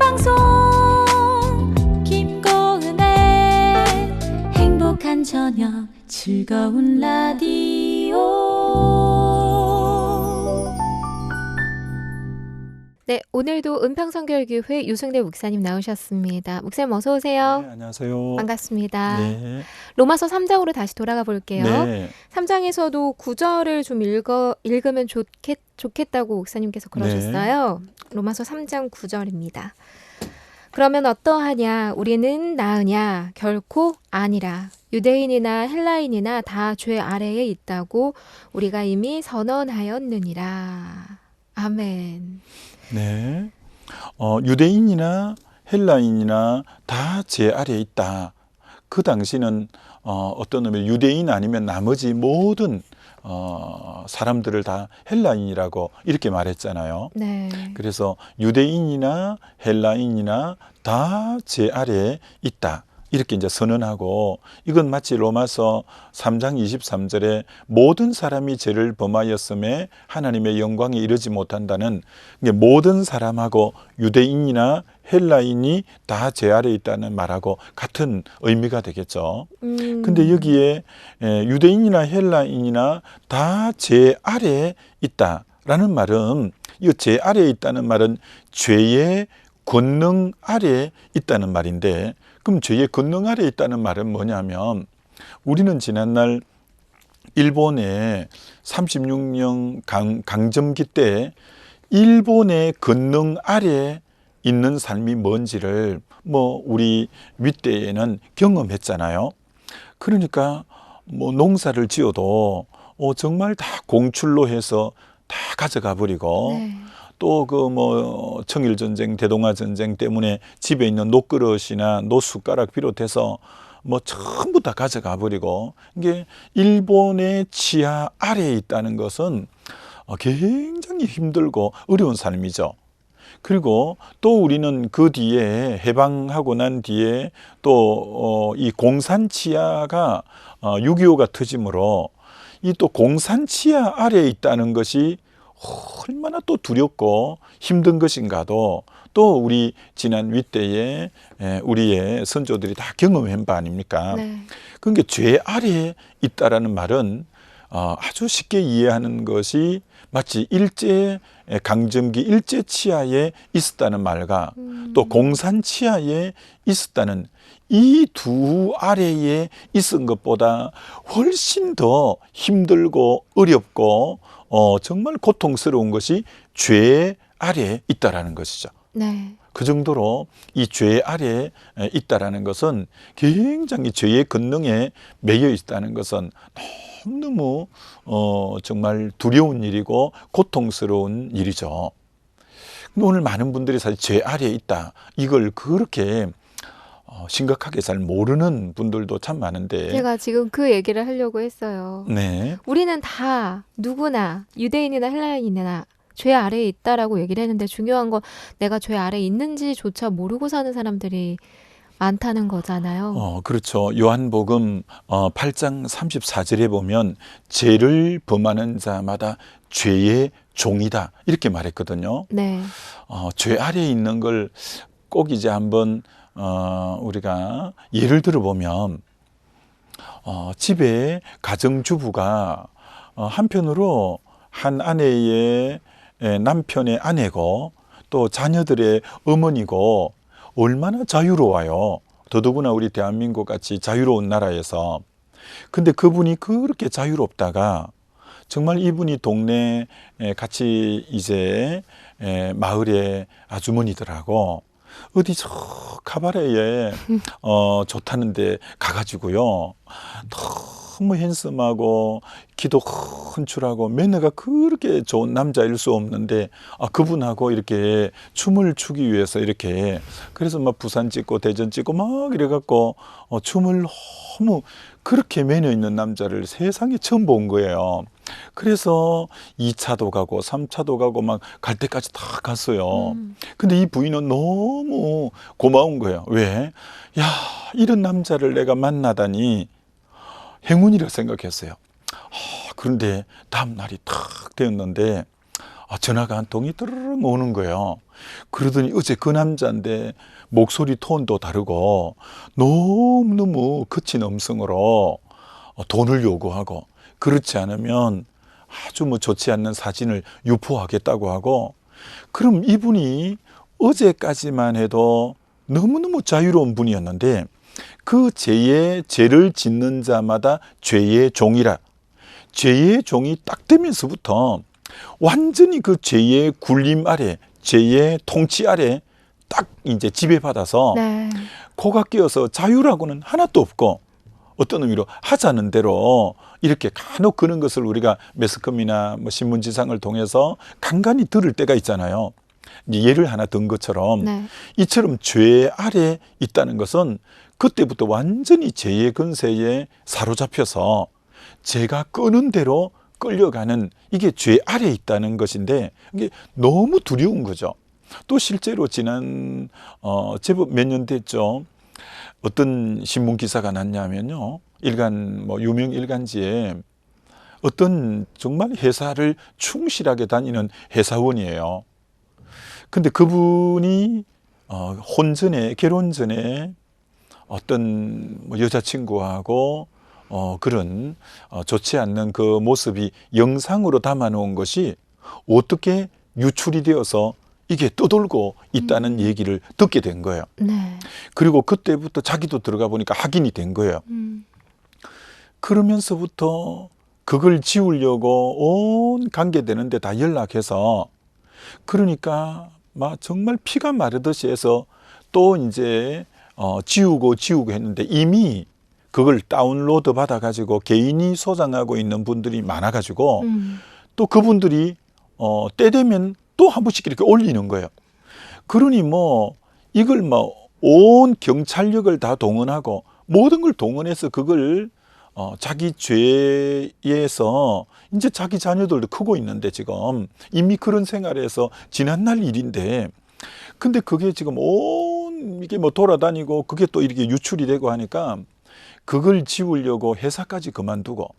방송 김고은의 행복한 저녁 즐거운 라디오. 네, 오늘도 은평성결교회 유승대 목사님 나오셨습니다. 목사님 어서 오세요. 네, 안녕하세요. 반갑습니다. 네. 로마서 3장으로 다시 돌아가 볼게요. 네. 3장에서도 9절을 좀 읽으면 좋겠다고 목사님께서 그러셨어요. 로마서 3장 9절입니다. 그러면 어떠하냐? 우리는 나으냐? 결코 아니라. 유대인이나 헬라인이나 다 죄 아래에 있다고 우리가 이미 선언하였느니라. 아멘. 네. 유대인이나 헬라인이나 다 제 아래에 있다. 그 당시는 어떤 의미로 유대인 아니면 나머지 모든 사람들을 다 헬라인이라고 이렇게 말했잖아요. 네. 그래서 유대인이나 헬라인이나 다 제 아래에 있다. 이렇게 이제 선언하고, 이건 마치 로마서 3장 23절에 모든 사람이 죄를 범하였음에 하나님의 영광에 이르지 못한다는, 모든 사람하고 유대인이나 헬라인이 다 죄 아래에 있다는 말하고 같은 의미가 되겠죠. 근데 여기에 유대인이나 헬라인이나 다 죄 아래에 있다라는 말은, 이 죄 아래에 있다는 말은 죄의 권능 아래에 있다는 말인데, 그럼 죄의 권능 아래에 있다는 말은 뭐냐면, 우리는 지난날 일본의 36년 강점기 때 일본의 권능 아래에 있는 삶이 뭔지를 우리 윗대에는 경험했잖아요. 그러니까 농사를 지어도 정말 다 공출로 해서 다 가져가 버리고, 네. 또 청일전쟁, 대동아전쟁 때문에 집에 있는 녹그릇이나 노숟가락 비롯해서 전부 다 가져가 버리고, 이게 일본의 치하 아래에 있다는 것은 굉장히 힘들고 어려운 삶이죠. 그리고 또 우리는 그 뒤에 해방하고 난 뒤에 또 이 공산치하가 6.25가 터짐으로 이 또 공산치하 아래에 있다는 것이 얼마나 또 두렵고 힘든 것인가도 또 우리 지난 윗대에 우리의 선조들이 다 경험한 바 아닙니까? 네. 그러니까 죄 아래에 있다라는 말은 아주 쉽게 이해하는 것이 마치 일제 강점기 일제 치하에 있었다는 말과 또 공산 치하에 있었다는 이 두 아래에 있은 것보다 훨씬 더 힘들고 어렵고 정말 고통스러운 것이 죄 아래에 있다라는 것이죠. 네. 그 정도로 이 죄 아래에 있다라는 것은, 굉장히 죄의 권능에 매여 있다는 것은 너무너무 정말 두려운 일이고 고통스러운 일이죠. 근데 오늘 많은 분들이 사실 죄 아래에 있다, 이걸 그렇게 심각하게 잘 모르는 분들도 참 많은데, 제가 지금 그 얘기를 하려고 했어요. 네. 우리는 다 누구나 유대인이나 헬라인이나 죄 아래에 있다라고 얘기를 했는데, 중요한 건 내가 죄 아래에 있는지조차 모르고 사는 사람들이 많다는 거잖아요. 그렇죠. 요한복음 8장 34절에 보면 죄를 범하는 자마다 죄의 종이다, 이렇게 말했거든요. 네. 죄 아래에 있는 걸 꼭 이제 한번 우리가 예를 들어보면, 집에 가정주부가 한편으로 한 아내의 남편의 아내고 또 자녀들의 어머니고 얼마나 자유로워요. 더더구나 우리 대한민국 같이 자유로운 나라에서. 근데 그분이 그렇게 자유롭다가 정말 이분이 동네에 같이 이제 마을의 아주머니들하고 어디 저 카바레에 좋다는데 가가지고요, 너무 핸섬하고 키도 헌출하고 매너가 그렇게 좋은 남자일 수 없는데 그분하고 이렇게 춤을 추기 위해서 이렇게, 그래서 막 부산 찍고 대전 찍고 막 이래갖고 춤을 너무 그렇게 매너 있는 남자를 세상에 처음 본 거예요. 그래서 2차도 가고 3차도 가고 막 갈 때까지 다 갔어요. 근데 이 부인은 너무 고마운 거예요. 왜? 야, 이런 남자를 내가 만나다니 행운이라 생각했어요. 그런데 다음 날이 탁 되었는데 전화가 한 통이 뜨르르 오는 거예요. 그러더니 어제 그 남자인데 목소리 톤도 다르고 너무너무 거친 음성으로 돈을 요구하고 그렇지 않으면 아주 뭐 좋지 않는 사진을 유포하겠다고 하고, 그럼 이분이 어제까지만 해도 너무너무 자유로운 분이었는데 그 죄의 죄를 짓는 자마다 죄의 종이라, 죄의 종이 딱 되면서부터 완전히 그 죄의 굴림 아래, 죄의 통치 아래 딱 이제 지배받아서 네. 코가 끼어서 자유라고는 하나도 없고, 어떤 의미로 하자는 대로 이렇게 간혹 그런 것을 우리가 매스컴이나 뭐 신문지상을 통해서 간간히 들을 때가 있잖아요. 이제 예를 하나 든 것처럼 네. 이처럼 죄 아래 있다는 것은 그때부터 완전히 죄의 근세에 사로잡혀서 죄가 끄는 대로 끌려가는, 이게 죄 아래 있다는 것인데 이게 너무 두려운 거죠. 또 실제로 지난 제법 몇 년 됐죠. 어떤 신문 기사가 났냐면요, 일간 뭐 유명 일간지에 어떤 정말 회사를 충실하게 다니는 회사원이에요. 근데 그분이 혼전에, 결혼 전에 어떤 뭐 여자친구하고 그런 좋지 않는 그 모습이 영상으로 담아놓은 것이 어떻게 유출이 되어서 이게 떠돌고 있다는 얘기를 듣게 된 거예요. 네. 그리고 그때부터 자기도 들어가 보니까 확인이 된 거예요. 그러면서부터 그걸 지우려고 온 관계되는데 다 연락해서, 그러니까 막 정말 피가 마르듯이 해서 또 이제 지우고 했는데 이미 그걸 다운로드 받아가지고 개인이 소장하고 있는 분들이 많아가지고 또 그분들이 때 되면 또 한 번씩 이렇게 올리는 거예요. 그러니 뭐 이걸 뭐 온 경찰력을 다 동원하고 모든 걸 동원해서 그걸 자기 죄에서 이제 자기 자녀들도 크고 있는데 지금 이미 그런 생활에서 지난날 일인데, 근데 그게 지금 온 이게 뭐 돌아다니고 그게 또 이렇게 유출이 되고 하니까 그걸 지우려고 회사까지 그만두고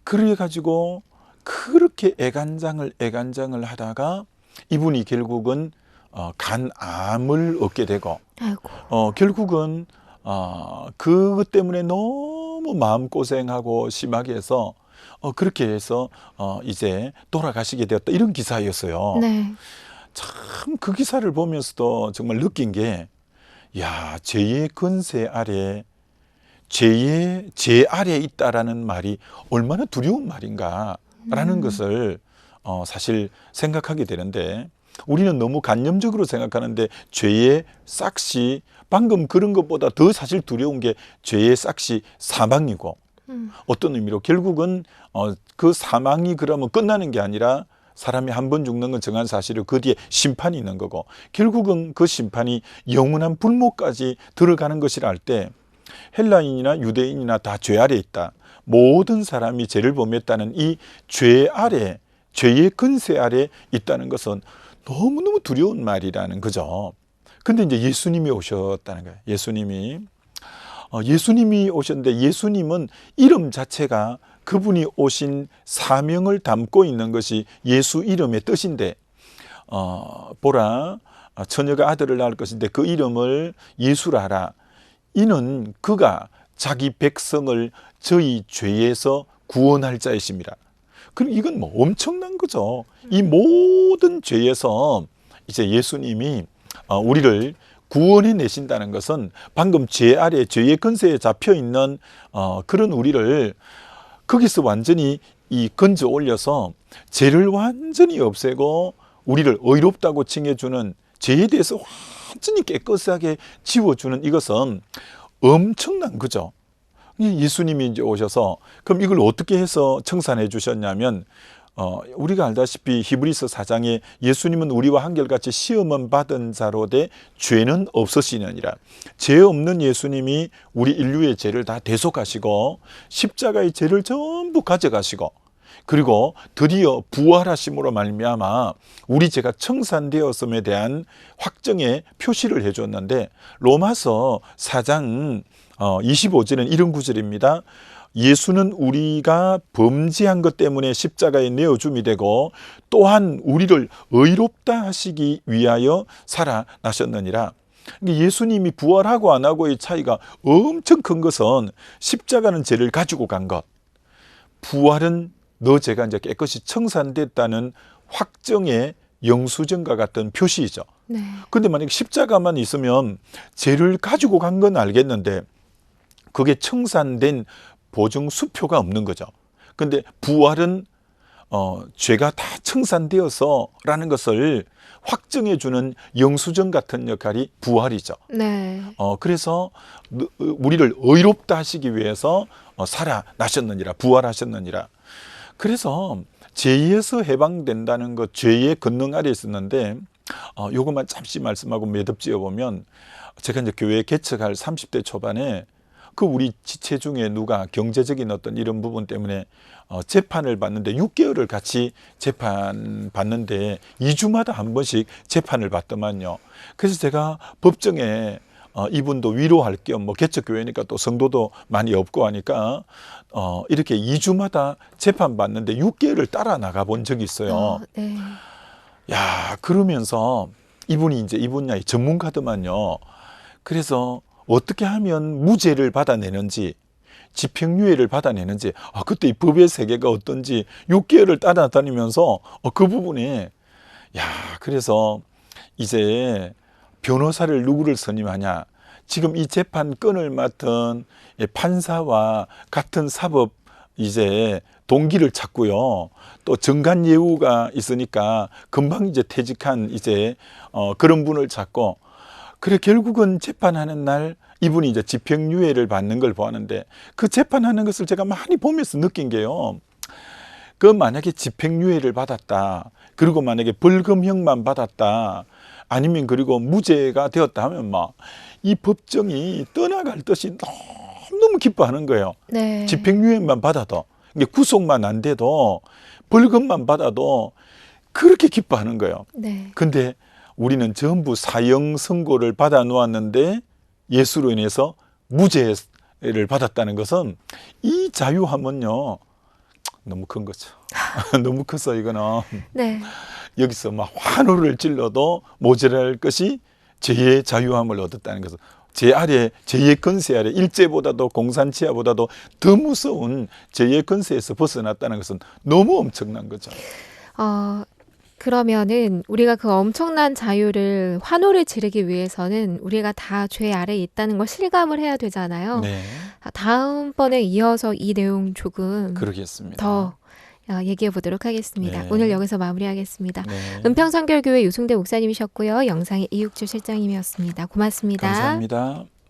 그래가지고 그렇게 애간장을 하다가 이분이 결국은 간암을 얻게 되고, 아이고. 결국은 그것 때문에 너무 마음고생하고 심하게 해서 그렇게 해서 이제 돌아가시게 되었다, 이런 기사였어요. 네. 참 그 기사를 보면서도 정말 느낀 게, 야, 죄의 근세 아래, 죄 아래에 있다라는 말이 얼마나 두려운 말인가라는 것을 사실 생각하게 되는데, 우리는 너무 관념적으로 생각하는데 죄의 싹시, 방금 그런 것보다 더 사실 두려운 게 죄의 싹시 사망이고, 어떤 의미로 결국은 그 사망이 그러면 끝나는 게 아니라 사람이 한 번 죽는 건 정한 사실이고 그 뒤에 심판이 있는 거고, 결국은 그 심판이 영원한 불못까지 들어가는 것이라 할 때, 헬라인이나 유대인이나 다 죄 아래 있다, 모든 사람이 죄를 범했다는 이 죄 아래, 죄의 근세 아래 있다는 것은 너무너무 두려운 말이라는 거죠. 근데 이제 예수님이 오셨다는 거예요. 예수님이 오셨는데, 예수님은 이름 자체가 그분이 오신 사명을 담고 있는 것이 예수 이름의 뜻인데, 보라, 처녀가 아들을 낳을 것인데 그 이름을 예수라 하라. 이는 그가 자기 백성을 저희 죄에서 구원할 자이십니다. 그럼 이건 뭐 엄청난 거죠. 이 모든 죄에서 이제 예수님이 우리를 구원해 내신다는 것은 방금 죄 아래, 죄의 근세에 잡혀 있는 그런 우리를 거기서 완전히 건져 올려서 죄를 완전히 없애고 우리를 의롭다고 칭해주는, 죄에 대해서 완전히 깨끗하게 지워주는, 이것은 엄청난 거죠. 예수님이 이제 오셔서 그럼 이걸 어떻게 해서 청산해 주셨냐면, 우리가 알다시피 히브리서 4장에 예수님은 우리와 한결같이 시험은 받은 자로 돼 죄는 없으시느니라. 죄 없는 예수님이 우리 인류의 죄를 다 대속하시고 십자가의 죄를 전부 가져가시고, 그리고 드디어 부활하심으로 말미암아 우리 죄가 청산되었음에 대한 확정의 표시를 해줬는데, 로마서 4장 25절은 이런 구절입니다. 예수는 우리가 범죄한 것 때문에 십자가에 내어줌이 되고 또한 우리를 의롭다 하시기 위하여 살아나셨느니라. 예수님이 부활하고 안 하고의 차이가 엄청 큰 것은 십자가는 죄를 가지고 간 것, 부활은 너 죄가 이제 깨끗이 청산됐다는 확정의 영수증과 같은 표시이죠. 네. 근데 만약에 십자가만 있으면 죄를 가지고 간 건 알겠는데 그게 청산된 보증 수표가 없는 거죠. 근데 부활은 죄가 다 청산되어서라는 것을 확정해 주는 영수증 같은 역할이 부활이죠. 네. 그래서 우리를 의롭다 하시기 위해서 살아나셨느니라, 부활하셨느니라. 그래서 죄에서 해방된다는 것, 죄의 권능 아래 있었는데 요것만 잠시 말씀하고 매듭지어 보면 제가 이제 교회 개척할 30대 초반에 그 우리 지체 중에 누가 경제적인 어떤 이런 부분 때문에 재판을 받는데 6개월을 같이 재판 받는데 2주마다 한 번씩 재판을 받더만요. 그래서 제가 법정에 이분도 위로할 겸 뭐 개척교회니까 또 성도도 많이 없고 하니까 이렇게 2주마다 재판 받는데 6개월을 따라 나가 본 적이 있어요. 네. 야, 그러면서 이분 야의 전문가더만요. 그래서 어떻게 하면 무죄를 받아내는지, 집행유예를 받아내는지, 그때 이 법의 세계가 어떤지 6개월을 따라다니면서 그 부분에 그래서 이제 변호사를 누구를 선임하냐, 지금 이 재판건을 맡은 판사와 같은 사법 이제 동기를 찾고요. 또 정관 예우가 있으니까 금방 이제 퇴직한 이제 그런 분을 찾고, 그래 결국은 재판하는 날 이분이 이제 집행유예를 받는 걸 보았는데 그 재판하는 것을 제가 많이 보면서 느낀 게요. 그 만약에 집행유예를 받았다, 그리고 만약에 벌금형만 받았다, 아니면 그리고 무죄가 되었다 하면 막 이 법정이 떠나갈 듯이 너무 기뻐하는 거예요. 네. 집행유예만 받아도, 이게 구속만 안 돼도, 벌금만 받아도 그렇게 기뻐하는 거예요. 네. 근데 우리는 전부 사형 선고를 받아 놓았는데 예수로 인해서 무죄를 받았다는 것은 이 자유함은요 너무 큰 거죠. 너무 커서 이거는 네. 여기서 막 환호를 질러도 모자랄 것이 죄의 자유함을 얻었다는 것은 죄 아래, 죄의 권세 아래, 일제보다도 공산치하보다도 더 무서운 죄의 권세에서 벗어났다는 것은 너무 엄청난 거죠. 그러면은 우리가 그 엄청난 자유를 환호를 지르기 위해서는 우리가 다 죄 아래에 있다는 걸 실감을 해야 되잖아요. 네, 다음번에 이어서 이 내용 조금 그러겠습니다. 더 얘기해 보도록 하겠습니다. 네. 오늘 여기서 마무리하겠습니다. 네. 은평선교교회 유승대 목사님이셨고요. 영상의 이육주 실장님이었습니다. 고맙습니다. 감사합니다.